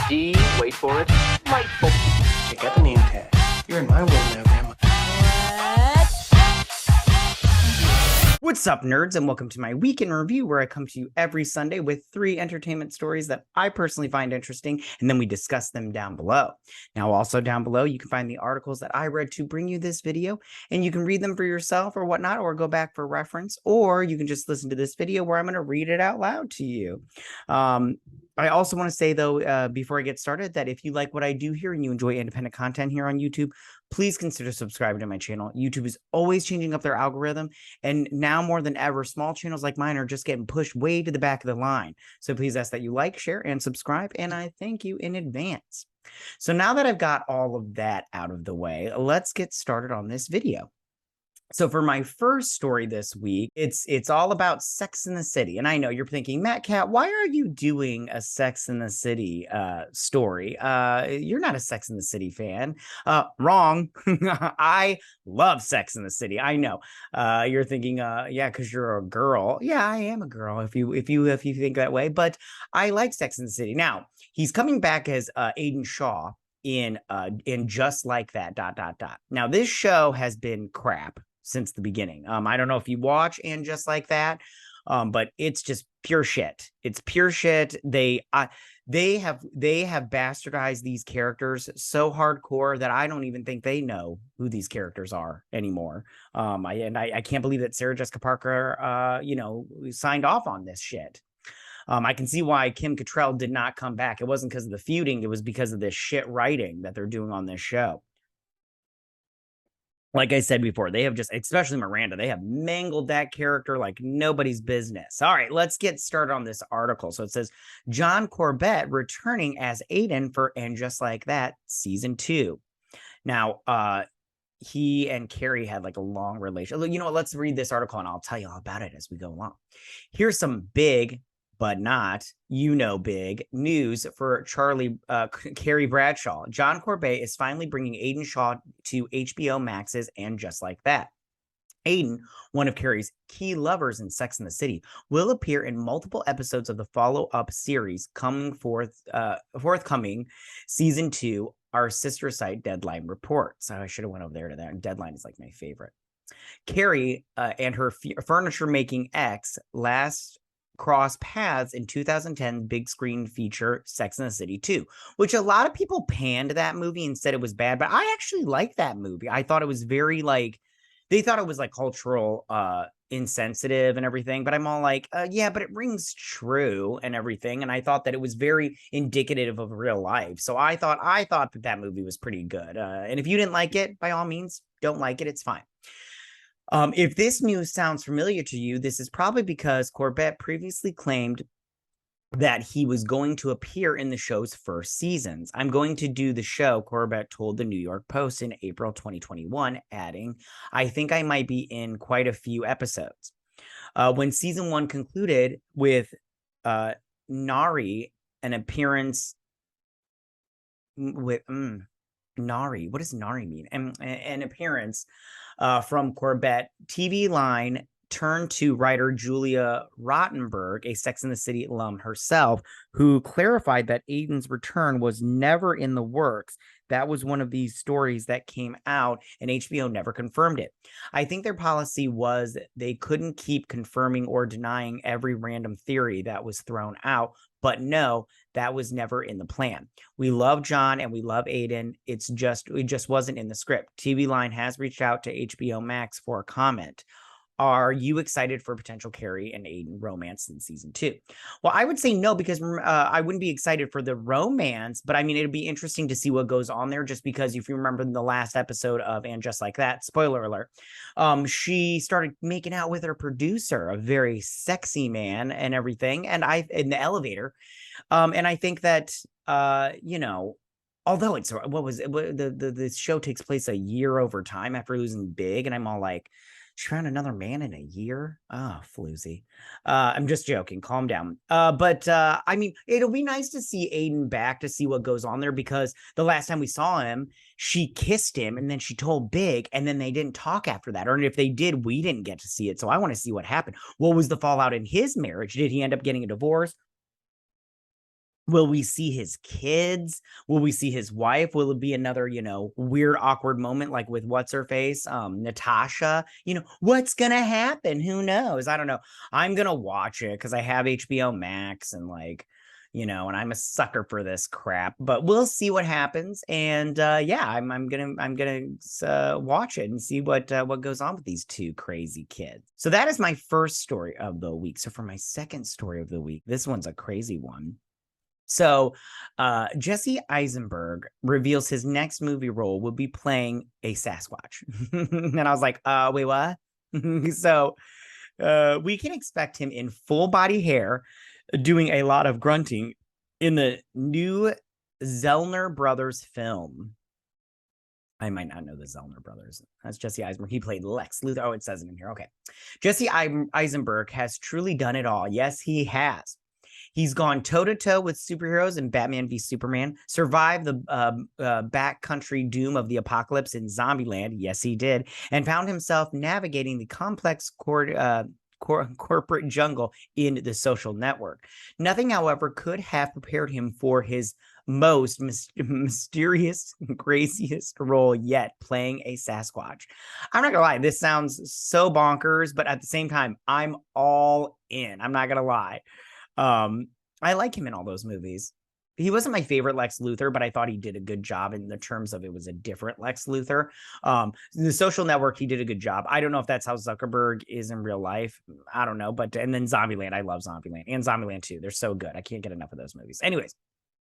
D, wait for it, delightful. Check out the name tag. You're in my world now, Grandma. What's up, nerds, and welcome to my week in review, where I come to you every Sunday with 3 entertainment stories that I personally find interesting, and then we discuss them down below. Now, also down below, you can find the articles that I read to bring you this video, and you can read them for yourself or whatnot, or go back for reference, or you can just listen to this video where I'm going to read it out loud to you. I also want to say, though, before I get started, that if you like what I do here and you enjoy independent content here on YouTube, please consider subscribing to my channel. YouTube is always changing up their algorithm, and now more than ever, small channels like mine are just getting pushed way to the back of the line. So please ask that you like, share, and subscribe, and I thank you in advance. So now that I've got all of that out of the way, let's get started on this video. So for my first story this week, it's all about Sex in the City. And I know you're thinking, Matt Cat, why are you doing a Sex in the City story? You're not a Sex in the City fan. Wrong. I love Sex in the City. I know. You're thinking, yeah, because you're a girl. Yeah, I am a girl if you think that way. But I like Sex in the City. Now, he's coming back as Aidan Shaw in Just Like That, ... Now, this show has been crap since the beginning. I don't know if you watch And Just Like That, but it's just pure shit. It's pure shit. They have bastardized these characters so hardcore that I don't even think they know who these characters are anymore. I can't believe that Sarah Jessica Parker, signed off on this shit. I can see why Kim Cattrall did not come back. It wasn't because of the feuding. It was because of this shit writing that they're doing on this show. Like I said before, they have just, especially Miranda, they have mangled that character like nobody's business. All right, let's get started on this article. So it says, John Corbett returning as Aidan for And Just Like That, Season 2. Now, he and Carrie had like a long relationship. You know what? Let's read this article and I'll tell you all about it as we go along. Here's some big, but not, big news for Carrie Bradshaw. John Corbett is finally bringing Aidan Shaw to HBO Max's And Just Like That. Aidan, one of Carrie's key lovers in Sex and the City, will appear in multiple episodes of the follow-up series forthcoming Season 2, our sister site Deadline reports. So I should have went over there to that. And Deadline is like my favorite. Carrie and her furniture-making ex last cross paths in 2010 big screen feature Sex and the City 2, which a lot of people panned that movie and said it was bad, but I actually liked that movie. I thought it was very they thought it was like cultural insensitive and everything, but I'm all like, yeah, but it rings true and everything. And I thought that it was very indicative of real life. So I thought that movie was pretty good. And if you didn't like it, by all means, don't like it. It's fine. If this news sounds familiar to you, this is probably because Corbett previously claimed that he was going to appear in the show's first seasons. I'm going to do the show, Corbett told the New York Post in April 2021, adding, I think I might be in quite a few episodes. When season 1 concluded with Nari, an appearance with... Nari, what does Nari mean? An appearance from Corbett, TV line turned to writer Julia Rottenberg, a Sex and the City alum herself, who clarified that Aidan's return was never in the works. That was one of these stories that came out and HBO never confirmed it. I think their policy was they couldn't keep confirming or denying every random theory that was thrown out. But no, that was never in the plan. We love John and we love Aidan. It just wasn't in the script. TV Line has reached out to HBO Max for a comment. Are you excited for potential Carrie and Aidan romance in season 2? Well, I would say no, because I wouldn't be excited for the romance, but I mean, it'd be interesting to see what goes on there, just because if you remember in the last episode of And Just Like That, spoiler alert, she started making out with her producer, a very sexy man and everything, and in the elevator. And I think that, although it's, the show takes place a year over time after losing Big, and I'm all like, she found another man in a year? Oh, floozy. I'm just joking. Calm down. But I mean, it'll be nice to see Aidan back to see what goes on there, because the last time we saw him, she kissed him and then she told Big, and then they didn't talk after that. Or if they did, we didn't get to see it. So I want to see what happened. What was the fallout in his marriage? Did he end up getting a divorce? Will we see his kids? Will we see his wife? Will it be another, weird, awkward moment like with what's her face, Natasha? What's gonna happen? Who knows? I don't know. I'm gonna watch it because I have HBO Max and and I'm a sucker for this crap. But we'll see what happens. And yeah, I'm gonna watch it and see what goes on with these two crazy kids. So that is my first story of the week. So for my second story of the week, this one's a crazy one. So, Jesse Eisenberg reveals his next movie role will be playing a Sasquatch. And I was like, wait, what? So, we can expect him in full body hair, doing a lot of grunting in the new Zellner brothers film. I might not know the Zellner brothers. That's Jesse Eisenberg. He played Lex Luthor. Oh, it says it in here. Okay. Jesse Eisenberg has truly done it all. Yes, he has. He's gone toe-to-toe with superheroes in Batman v Superman, survived the backcountry doom of the apocalypse in Zombieland. Yes, he did. And found himself navigating the complex corporate jungle in The Social Network. Nothing, however, could have prepared him for his most mysterious, craziest role yet, playing a Sasquatch. I'm not gonna lie, this sounds so bonkers, but at the same time, I'm all in. I'm not gonna lie. I like him in all those movies. He wasn't my favorite Lex Luthor, but I thought he did a good job in the terms of it was a different Lex Luthor. The Social Network, he did a good job. I don't know if that's how Zuckerberg is in real life. I don't know, but and then Zombieland, I love Zombieland and Zombieland 2. They're so good. I can't get enough of those movies. Anyways,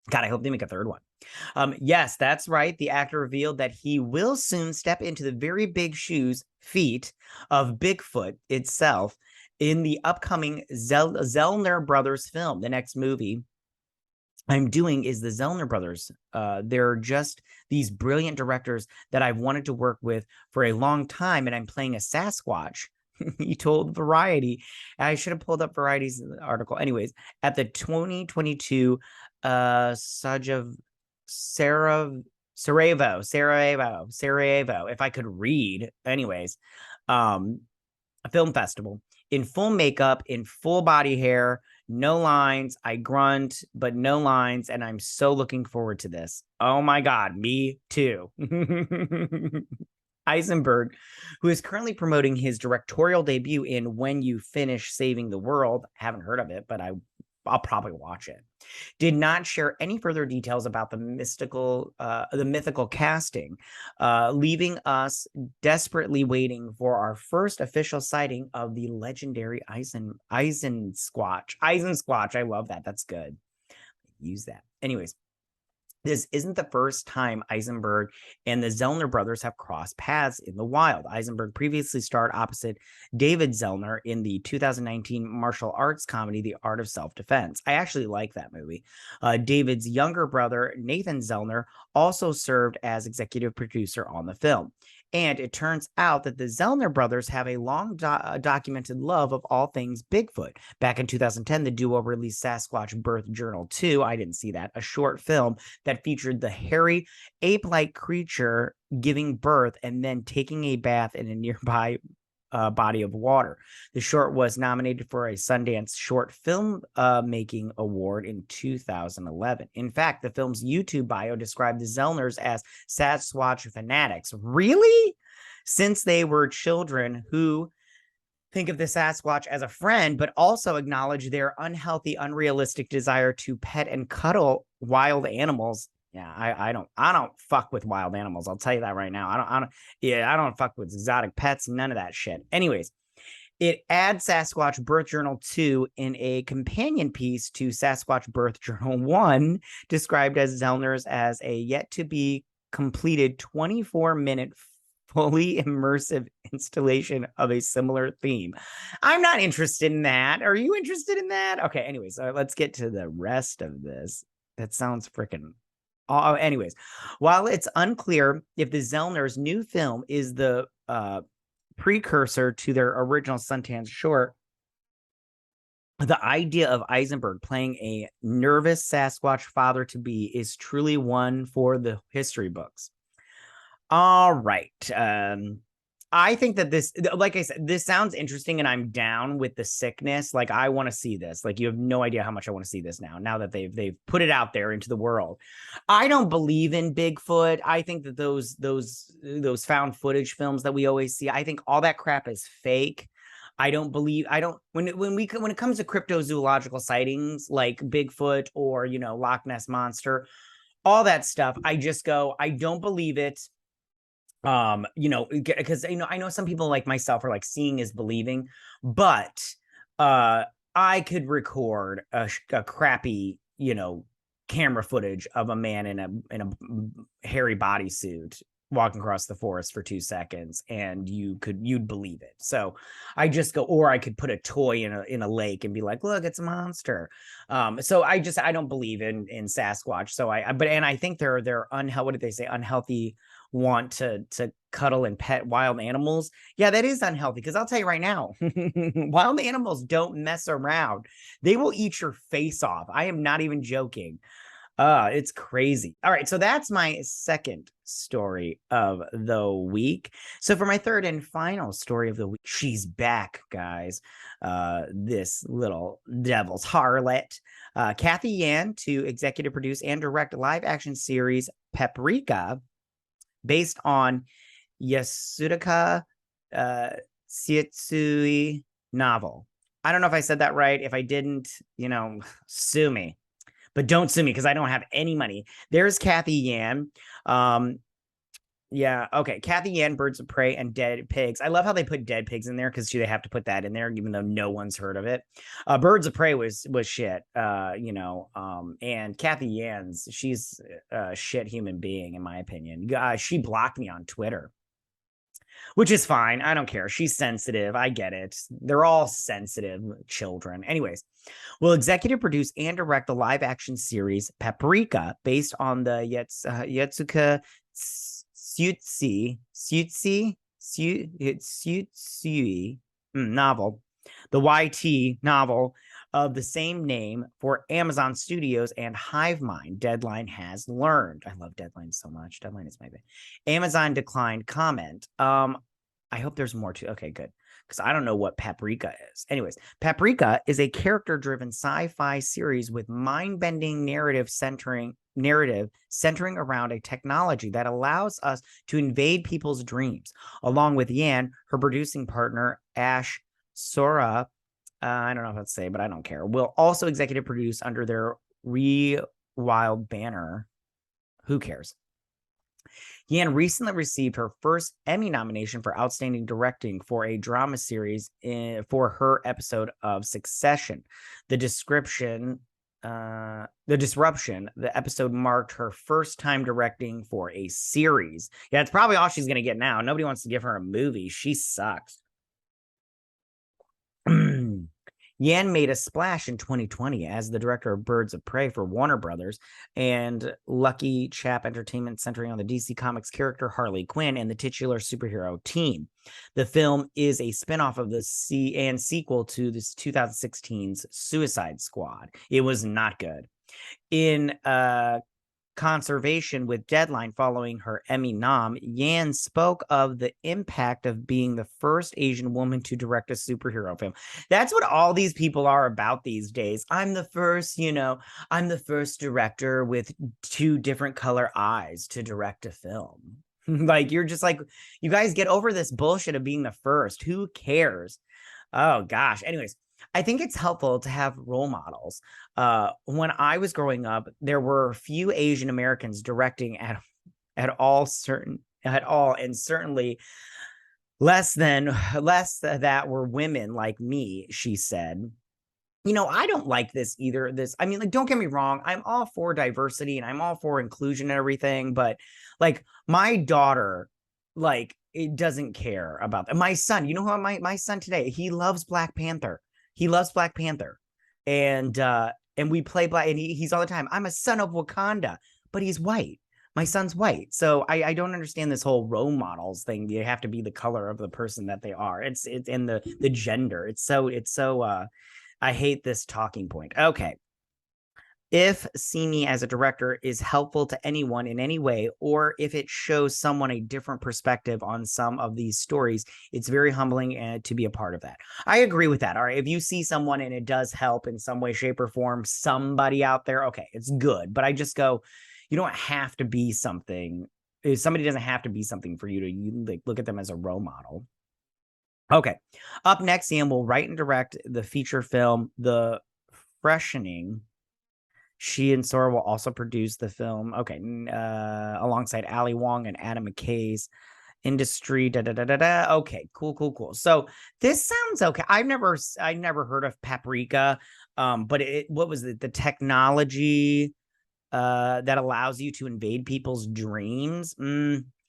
God, I hope they make a third one. Yes, that's right. The actor revealed that he will soon step into the very big feet of Bigfoot itself in the upcoming Zellner brothers film. The next movie I'm doing is the Zellner brothers. They're just these brilliant directors that I've wanted to work with for a long time, and I'm playing a Sasquatch. He told Variety. I should have pulled up Variety's article. Anyways, at the 2022 Sarajevo, if I could read. Anyways, a film festival. In full makeup, in full body hair, no lines. I grunt, but no lines. And I'm so looking forward to this. Oh my God, me too. Eisenberg, who is currently promoting his directorial debut in When You Finish Saving the World. Haven't heard of it, but I'll probably watch it. Did not share any further details about the mythical casting, leaving us desperately waiting for our first official sighting of the legendary Eisensquatch. I love that. That's good. Use that. Anyways, this isn't the first time Eisenberg and the Zellner brothers have crossed paths in the wild. Eisenberg previously starred opposite David Zellner in the 2019 martial arts comedy, The Art of Self-Defense. I actually like that movie. David's younger brother, Nathan Zellner, also served as executive producer on the film. And it turns out that the Zellner brothers have a long documented love of all things Bigfoot. Back in 2010, the duo released Sasquatch Birth Journal 2. I didn't see that. A short film that featured the hairy, ape-like creature giving birth and then taking a bath in a nearby body of water. The short was nominated for a Sundance Short Film Making Award in 2011. In fact, the film's YouTube bio described the Zellners as Sasquatch fanatics. Really? Since they were children who think of the Sasquatch as a friend, but also acknowledge their unhealthy, unrealistic desire to pet and cuddle wild animals. Yeah, I don't fuck with wild animals. I'll tell you that right now. I don't fuck with exotic pets, none of that shit. Anyways, it adds Sasquatch Birth Journal 2 in a companion piece to Sasquatch Birth Journal 1, described as Zellner's as a yet to be completed 24-minute fully immersive installation of a similar theme. I'm not interested in that. Are you interested in that? Okay, anyways, let's get to the rest of this. That sounds freaking anyways, while it's unclear if the Zellners' new film is the precursor to their original Sundance short, the idea of Eisenberg playing a nervous Sasquatch father-to-be is truly one for the history books. All right. I think that this, like I said, this sounds interesting, and I'm down with the sickness. Like, I want to see this. Like, you have no idea how much I want to see this now that they've put it out there into the world. I don't believe in Bigfoot. I think that those found footage films that we always see, I think all that crap is fake. I don't believe, I don't, when it comes to cryptozoological sightings like Bigfoot or, Loch Ness Monster, all that stuff, I just go, I don't believe it. Because I know some people like myself are like, seeing is believing, but I could record a crappy, camera footage of a man in a hairy bodysuit walking across the forest for 2 seconds, and you'd believe it. So I just go, or I could put a toy in a lake and be like, look, it's a monster. So I don't believe in Sasquatch. So I think they're unhealthy. What did they say? Unhealthy want to cuddle and pet wild animals. Yeah, that is unhealthy, because I'll tell you right now, wild animals don't mess around. They will eat your face off. I am not even joking. It's crazy. All right, so that's my second story of the week. So for my third and final story of the week, she's back, guys. This little devil's harlot, Cathy Yan, to executive produce and direct a live action series Paprika, based on Yasutaka Tsutsui Novel. I don't know if I said that right. If I didn't, sue me. But don't sue me, because I don't have any money. There's Cathy Yan. Yeah, okay. Cathy Yan, Birds of Prey, and Dead Pigs. I love how they put Dead Pigs in there, because they have to put that in there, even though no one's heard of it. Birds of Prey was shit, and Cathy Yan's, she's a shit human being, in my opinion. She blocked me on Twitter, which is fine. I don't care. She's sensitive. I get it. They're all sensitive children. Anyways, will executive produce and direct the live action series Paprika, based on the Yatsuka Tsutsui novel, the YT novel of the same name, for Amazon Studios and HiveMind. Deadline has learned. I love Deadline so much. Deadline is my favorite. Amazon declined comment. I hope there's more to. Okay, good, because I don't know what Paprika is. Anyways, Paprika is a character-driven sci-fi series with mind-bending narrative centering around a technology that allows us to invade people's dreams. Along with Yan, her producing partner Ash Sora, I don't know how to say, but I don't care, will also executive produce under their Rewild banner. Who cares? Yan recently received her first Emmy nomination for Outstanding Directing for a drama series for her episode of Succession. The Disruption, the episode marked her first time directing for a series. Yeah, it's probably all she's going to get now. Nobody wants to give her a movie. She sucks. Yan made a splash in 2020 as the director of Birds of Prey for Warner Brothers and Lucky Chap Entertainment, centering on the DC Comics character Harley Quinn and the titular superhero team. The film is a spinoff of the sequel to this 2016's Suicide Squad. It was not good. In conversation with Deadline following her Emmy nom, Yan spoke of the impact of being the first Asian woman to direct a superhero film. That's what all these people are about these days. I'm the first director with 2 different color eyes to direct a film. Like, you're just like, you guys get over this bullshit of being the first. Who cares? Oh gosh. Anyways, I think it's helpful to have role models. When I was growing up, there were few Asian Americans directing at all, and certainly less that were women like me, she said. I don't like this either. Don't get me wrong. I'm all for diversity and I'm all for inclusion and everything, but like, my daughter, like, it doesn't care about that. My son, my son today, he loves Black Panther. He loves Black Panther, and we play Black, and he's all the time, I'm a son of Wakanda, but he's white. My son's white, so I don't understand this whole role models thing. You have to be the color of the person that they are. It's in the gender. It's so I hate this talking point. Okay, if See Me as a director is helpful to anyone in any way, or if it shows someone a different perspective on some of these stories, it's very humbling to be a part of that. I agree with that. All right. If you see someone and it does help in some way, shape, or form, somebody out there, okay, it's good. But I just go, you don't have to be something. Somebody doesn't have to be something for you to like look at them as a role model. Okay. Up next, Ian will write and direct the feature film, The Freshening. She and Sora will also produce the film. Okay. Alongside Ali Wong and Adam McKay's industry. Okay. Cool. So this sounds okay. I've never heard of Paprika. But what was it? The technology that allows you to invade people's dreams.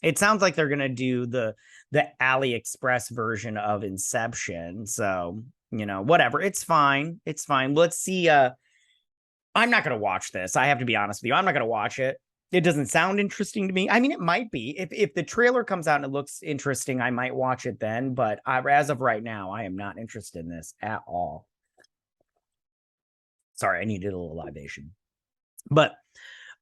It sounds like they're gonna do the AliExpress version of Inception. So, whatever. It's fine. Let's see. I'm not gonna watch this. I have to be honest with you. I'm not gonna watch it. It doesn't sound interesting to me. I mean, it might be. If the trailer comes out and it looks interesting, I might watch it then. But as of right now, I am not interested in this at all. Sorry, I needed a little libation. But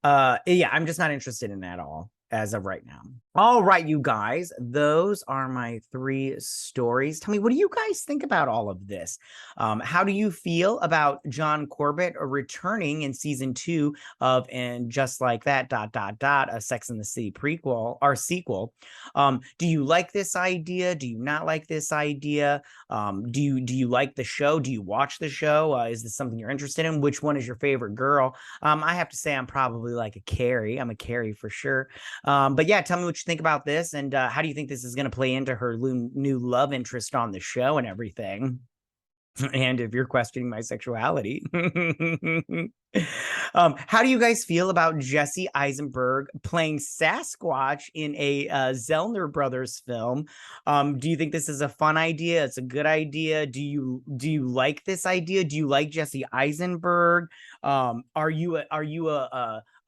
yeah, I'm just not interested in that at all as of right now. All right, you guys, those are my 3 stories. Tell me, what do you guys think about all of this? How do you feel about John Corbett returning in season 2 of And Just Like That, ... a Sex and the City prequel or sequel? Do you like this idea? Do you not like this idea? Do you like the show? Do you watch the show? Is this something you're interested in? Which one is your favorite girl? I have to say I'm probably like a Carrie. I'm a Carrie for sure. But yeah, tell me what you think about this, and how do you think this is going to play into her new love interest on the show and everything? And if you're questioning my sexuality, how do you guys feel about Jesse Eisenberg playing Sasquatch in a Zellner Brothers film? Do you think this is a fun idea? It's a good idea. Do you like this idea? Do you like Jesse Eisenberg? Are you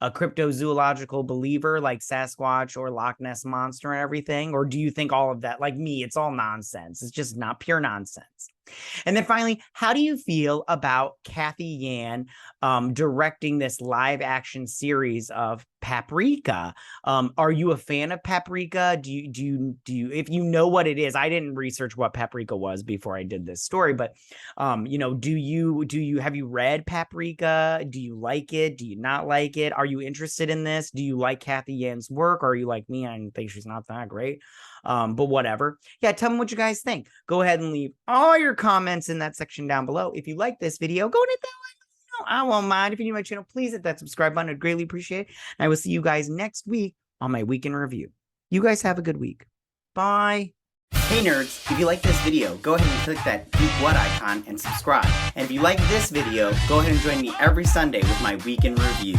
a cryptozoological believer like Sasquatch or Loch Ness Monster and everything? Or do you think all of that, like me, it's all nonsense? It's just not pure nonsense. And then finally, how do you feel about Cathy Yan directing this live action series of Paprika? Are you a fan of Paprika? Do you if you know what it is? I didn't research what Paprika was before I did this story, but have you read Paprika? Do you like it? Do you not like it? Are you interested in this? Do you like Cathy Yan's work? Or are you like me? I think she's not that great. But whatever. Yeah, tell me what you guys think. Go ahead and leave all your comments in that section down below. If you like this video, go and hit that like. I won't mind. If you're new to my channel, please hit that subscribe button. I'd greatly appreciate it. And I will see you guys next week on my week in review. You guys have a good week. Bye. Hey nerds, if you like this video, go ahead and click that Geek What icon and subscribe. And if you like this video, go ahead and join me every Sunday with my week in review.